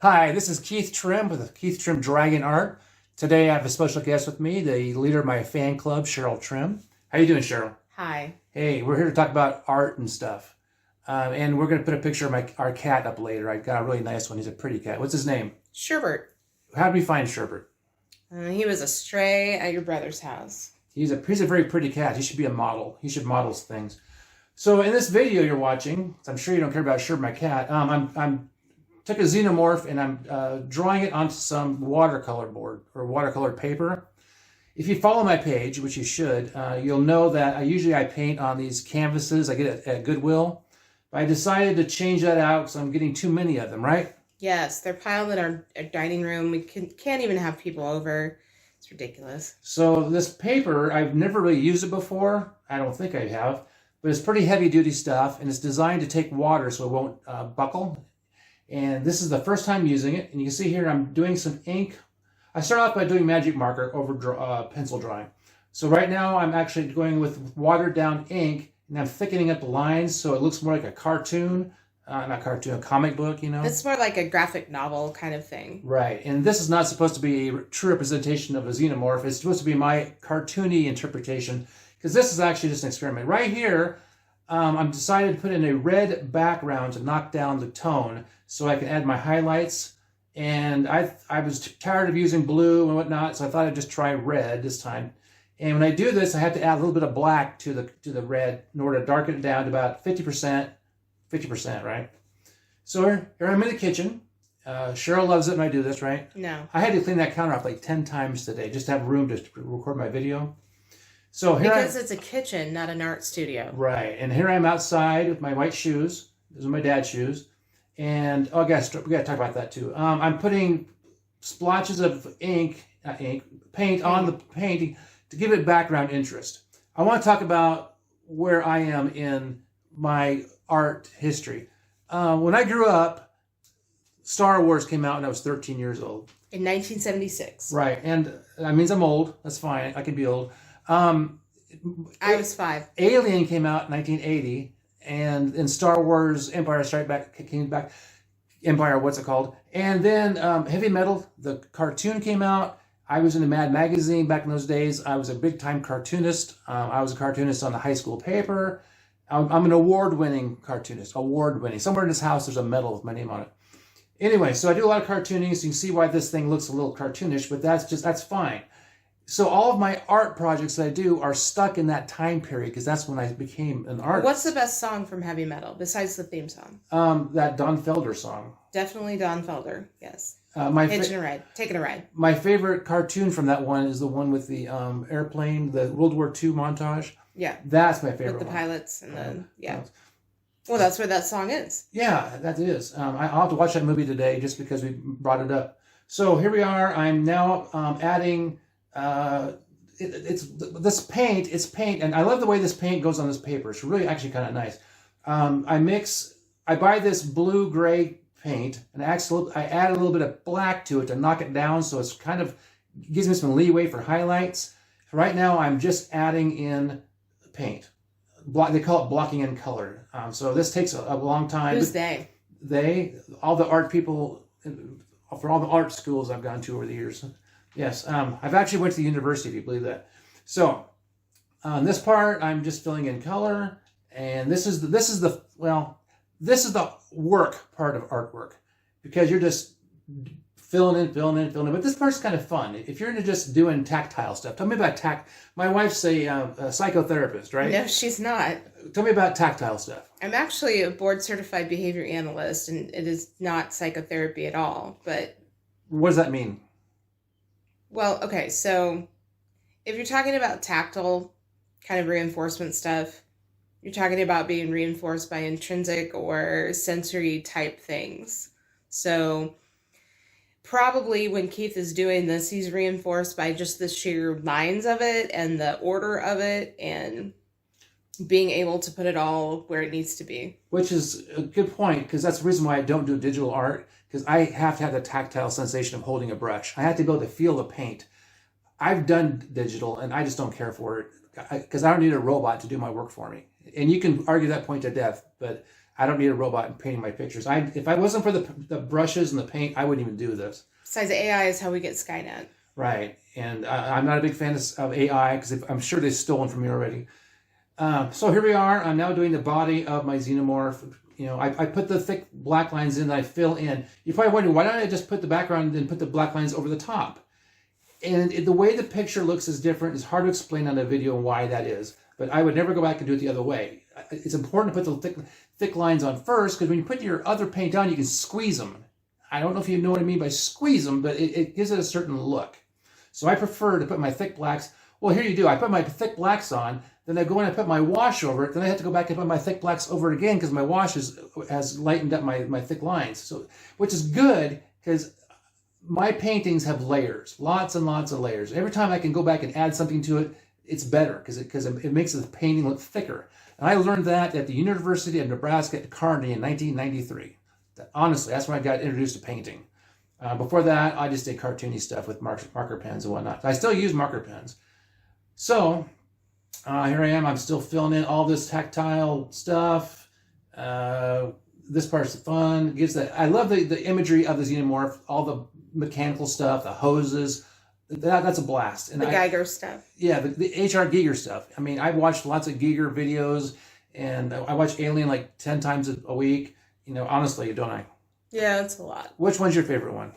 Hi, this is Keith Trimm with Keith Trimm Dragon Art. Today I have a special guest with me, the leader of my fan club, Cheryl Trimm. How you doing, Cheryl? Hi. Hey, we're here to talk about art and stuff. And we're going to put a picture of our cat up later. I got a really nice one. He's a pretty cat. What's his name? Sherbert. How did we find Sherbert? He was a stray at your brother's house. He's a very pretty cat. He should be a model. He should model things. So in this video you're watching, I'm sure you don't care about Sherbert, my cat. I'm took a Xenomorph and I'm drawing it onto some watercolor board or watercolor paper. If you follow my page, which you should, you'll know that I paint on these canvases. I get it at Goodwill. But I decided to change that out because I'm getting too many of them, right? Yes, they're piled in our dining room. We can't even have people over. It's ridiculous. So this paper, I've never really used it before. I don't think I have. But it's pretty heavy duty stuff and it's designed to take water so it won't buckle. And this is the first time using it. And you can see here I'm doing some ink. I start off by doing magic marker over pencil drawing. So right now I'm actually going with watered down ink and I'm thickening up the lines so it looks more like a cartoon. Not cartoon, a comic book, you know? It's more like a graphic novel kind of thing. Right. And this is not supposed to be a true representation of a xenomorph. It's supposed to be my cartoony interpretation because this is actually just an experiment. Right here, I'm decided to put in a red background to knock down the tone so I can add my highlights. And I was tired of using blue and whatnot, so I thought I'd just try red this time. And when I do this, I have to add a little bit of black to the red in order to darken it down to about 50%, right? So here I'm in the kitchen. Cheryl loves it when I do this, right? No. I had to clean that counter off like 10 times today just to have room to record my video. So because it's a kitchen, not an art studio. Right. And here I'm outside with my white shoes. Those are my dad's shoes. And, oh, guys, we got to talk about that too. I'm putting splotches of paint on the painting to give it background interest. I want to talk about where I am in my art history. When I grew up, Star Wars came out when I was 13 years old. In 1976. Right. And that means I'm old. That's fine. I can be old. I was 5. Alien came out in 1980. And in Star Wars, Empire Strikes Back came back. Empire, what's it called? And then Heavy Metal, the cartoon came out. I was in the Mad magazine back in those days. I was a big-time cartoonist. I was a cartoonist on the high school paper. I'm an award-winning cartoonist. Award-winning. Somewhere in this house, there's a medal with my name on it. Anyway, so I do a lot of cartooning, so you can see why this thing looks a little cartoonish, but that's fine. So all of my art projects that I do are stuck in that time period because that's when I became an artist. What's the best song from Heavy Metal besides the theme song? That Don Felder song. Definitely Don Felder. Yes. Taking a ride. My favorite cartoon from that one is the one with the airplane, the World War II montage. Yeah. That's my favorite. With the pilots and Well, that's where that song is. Yeah, that is. I'll have to watch that movie today just because we brought it up. So here we are. I'm now adding. It's paint, and I love the way this paint goes on this paper. It's really actually kind of nice. I buy this blue-gray paint, and I add a little bit of black to it to knock it down, so it's kind of gives me some leeway for highlights. Right now, I'm just adding in paint. They call it blocking in color. So this takes a long time. Who's they? They, all the art people, for all the art schools I've gone to over the years. Yes, I've actually went to the university, if you believe that. So, on this part, I'm just filling in color, and this is the work part of artwork, because you're just filling in. But this part's kind of fun. If you're into just doing tactile stuff, tell me about My wife's a psychotherapist, right? No, she's not. Tell me about tactile stuff. I'm actually a board-certified behavior analyst, and it is not psychotherapy at all. But what does that mean? Well, okay, so if you're talking about tactile kind of reinforcement stuff, you're talking about being reinforced by intrinsic or sensory type things. So probably when Keith is doing this, he's reinforced by just the sheer lines of it and the order of it and being able to put it all where it needs to be. Which is a good point, because that's the reason why I don't do digital art, because I have to have the tactile sensation of holding a brush. I have to be able to feel the paint. I've done digital, and I just don't care for it, because I don't need a robot to do my work for me. And you can argue that point to death, but I don't need a robot painting my pictures. If I wasn't for the brushes and the paint, I wouldn't even do this. Besides, AI is how we get Skynet. Right. And I'm not a big fan of AI because I'm sure they've stolen from me already. So here we are. I'm now doing the body of my Xenomorph. You know, I put the thick black lines in that I fill in. You're probably wondering, why don't I just put the background and put the black lines over the top? And the way the picture looks is different. It's hard to explain on a video why that is. But I would never go back and do it the other way. It's important to put the thick lines on first, because when you put your other paint down, you can squeeze them. I don't know if you know what I mean by squeeze them, but it gives it a certain look. So I prefer to put my thick blacks. Well, here you do. I put my thick blacks on, then I go in and put my wash over it. Then I have to go back and put my thick blacks over it again because my wash has lightened up my thick lines. So, which is good because my paintings have layers, lots and lots of layers. Every time I can go back and add something to it, it's better because it makes the painting look thicker. And I learned that at the University of Nebraska at Kearney in 1993. Honestly, that's when I got introduced to painting. Before that, I just did cartoony stuff with marker pens and whatnot. I still use marker pens. So here I am. I'm still filling in all this tactile stuff. This part's fun. I love the imagery of the Xenomorph, all the mechanical stuff, the hoses. That's a blast. And the Geiger stuff. Yeah, the H.R. Giger stuff. I mean, I've watched lots of Giger videos, and I watch Alien like 10 times a week. You know, honestly, don't I? Yeah, that's a lot. Which one's your favorite one?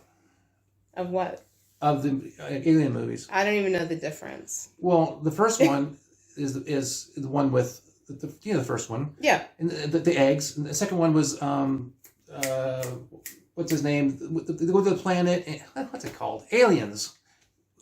Of what? Of the Alien movies. I don't even know the difference. Well, the first one is the one with the first one. Yeah. And the eggs. And the second one was what's his name? With the planet. What's it called? Aliens.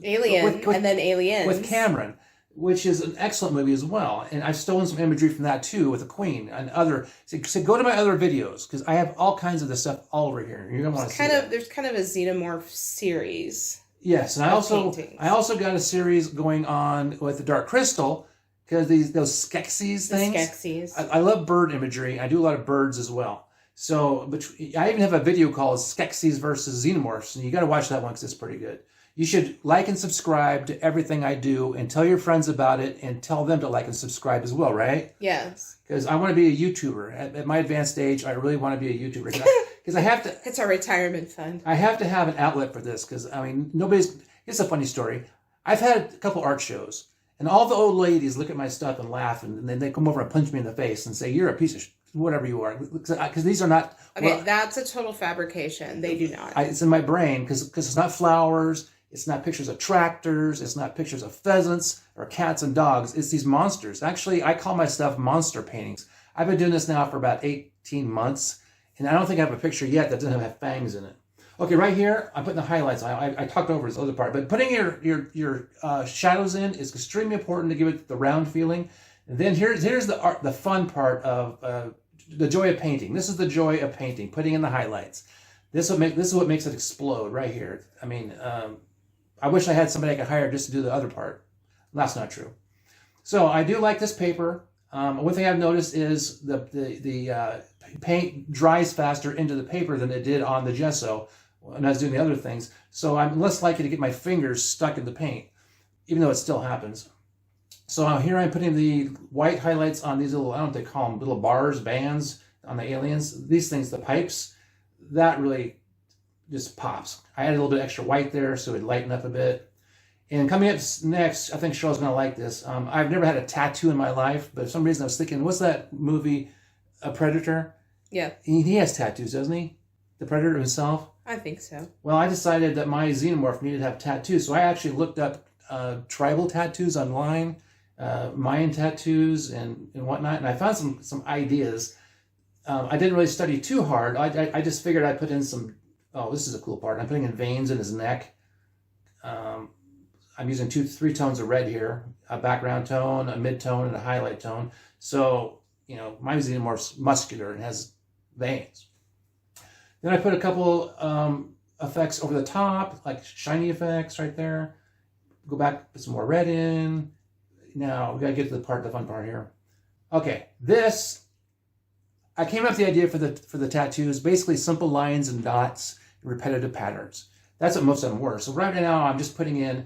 Alien and then Aliens. With Cameron, which is an excellent movie as well. And I've stolen some imagery from that too with the Queen and other. So go to my other videos because I have all kinds of this stuff all over here. You're gonna want to see that. There's kind of a Xenomorph series. Yes, and I also got a series going on with the Dark Crystal because those Skeksis things. Skeksis. I love bird imagery. I do a lot of birds as well. So, but I even have a video called Skeksis versus Xenomorphs, and you got to watch that one because it's pretty good. You should like and subscribe to everything I do and tell your friends about it and tell them to like and subscribe as well, right? Yes. Because I want to be a YouTuber. At my advanced age, I really want to be a YouTuber. Because I have to... It's our retirement fund. I have to have an outlet for this because, I mean, it's a funny story. I've had a couple art shows and all the old ladies look at my stuff and laugh and then they come over and punch me in the face and say, you're a piece of whatever you are. Because these are not... Okay, that's a total fabrication. They do not. It's in my brain because it's not flowers. It's not pictures of tractors. It's not pictures of pheasants or cats and dogs. It's these monsters. Actually, I call my stuff monster paintings. I've been doing this now for about 18 months, and I don't think I have a picture yet that doesn't have fangs in it. Okay, right here, I'm putting the highlights. I talked over this other part, but putting your shadows in is extremely important to give it the round feeling. And then here's the fun part of the joy of painting. This is the joy of painting, putting in the highlights. This is what makes it explode right here. I mean, I wish I had somebody I could hire just to do the other part. That's not true. So I do like this paper. One thing I've noticed is the paint dries faster into the paper than it did on the gesso when I was doing the other things. So I'm less likely to get my fingers stuck in the paint, even though it still happens. So here I'm putting the white highlights on these little, I don't know what they call them, little bars, bands on the aliens. These things, the pipes, that really just pops. I added a little bit extra white there so it'd lighten up a bit. And coming up next, I think Cheryl's going to like this. I've never had a tattoo in my life, but for some reason I was thinking, what's that movie, A Predator? Yeah. He has tattoos, doesn't he? The Predator himself? I think so. Well, I decided that my Xenomorph needed to have tattoos, so I actually looked up tribal tattoos online, Mayan tattoos and whatnot, and I found some ideas. I didn't really study too hard. I just figured I'd put in some... Oh, this is a cool part. I'm putting in veins in his neck. I'm using 3 tones of red here, a background tone, a mid-tone, and a highlight tone. So, you know, my Xenomorph's muscular and has veins. Then I put a couple effects over the top, like shiny effects right there. Go back, put some more red in. Now, we got to get to the fun part here. Okay, I came up with the idea for the tattoos, basically simple lines and dots, and repetitive patterns. That's what most of them were. So right now I'm just putting in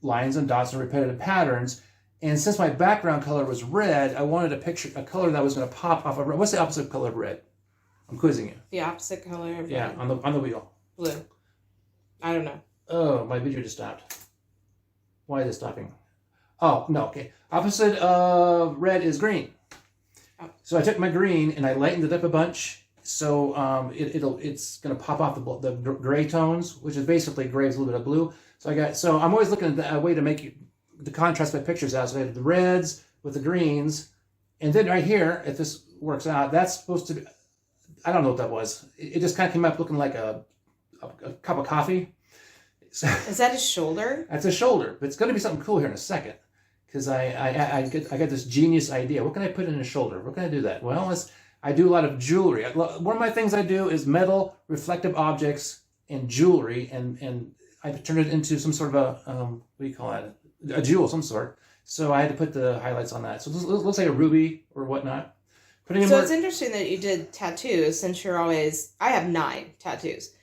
lines and dots and repetitive patterns, And since my background color was red, I wanted a color that was going to pop off of red. What's the opposite color of red? I'm quizzing you. The opposite color of red. Yeah, on the wheel. Blue. I don't know. Oh, my video just stopped. Why is it stopping? Oh, no, okay. Opposite of red is green. Oh. So I took my green and I lightened it up a bunch. So it's going to pop off the gray tones, which is basically gray with a little bit of blue. So I'm always looking at a way to make the contrast my pictures out. So I have the reds with the greens. And then right here, if this works out, that's supposed to be, I don't know what that was. It just kind of came up looking like a cup of coffee. So, is that his shoulder? That's a shoulder, but it's going to be something cool here in a second, because I got this genius idea. What can I put in a shoulder? What can I do that? Well, I do a lot of jewelry. One of my things I do is metal reflective objects and jewelry, and I turned it into some sort of a what do you call that? A jewel of some sort. So I had to put the highlights on that. So it looks like a ruby or whatnot. So it's interesting that you did tattoos, since you're always. I have 9 tattoos.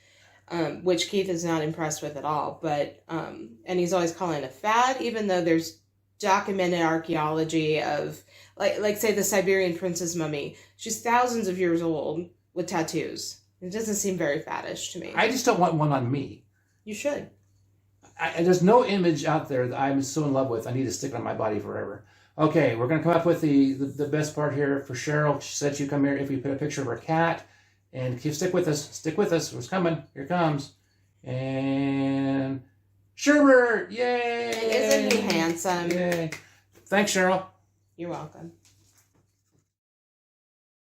Which Keith is not impressed with at all, but and he's always calling it a fad, even though there's documented archaeology of like say the Siberian princess mummy. She's thousands of years old with tattoos. It doesn't seem very faddish to me. I just don't want one on me. You should. There's no image out there that I'm so in love with. I need to stick it on my body forever. Okay, we're gonna come up with the best part here for Cheryl. She said she'd come here if we put a picture of her cat. And stick with us. Stick with us. It's coming. Here it comes. And Sherbert! Yay! Isn't he handsome? Yay! Thanks, Cheryl. You're welcome.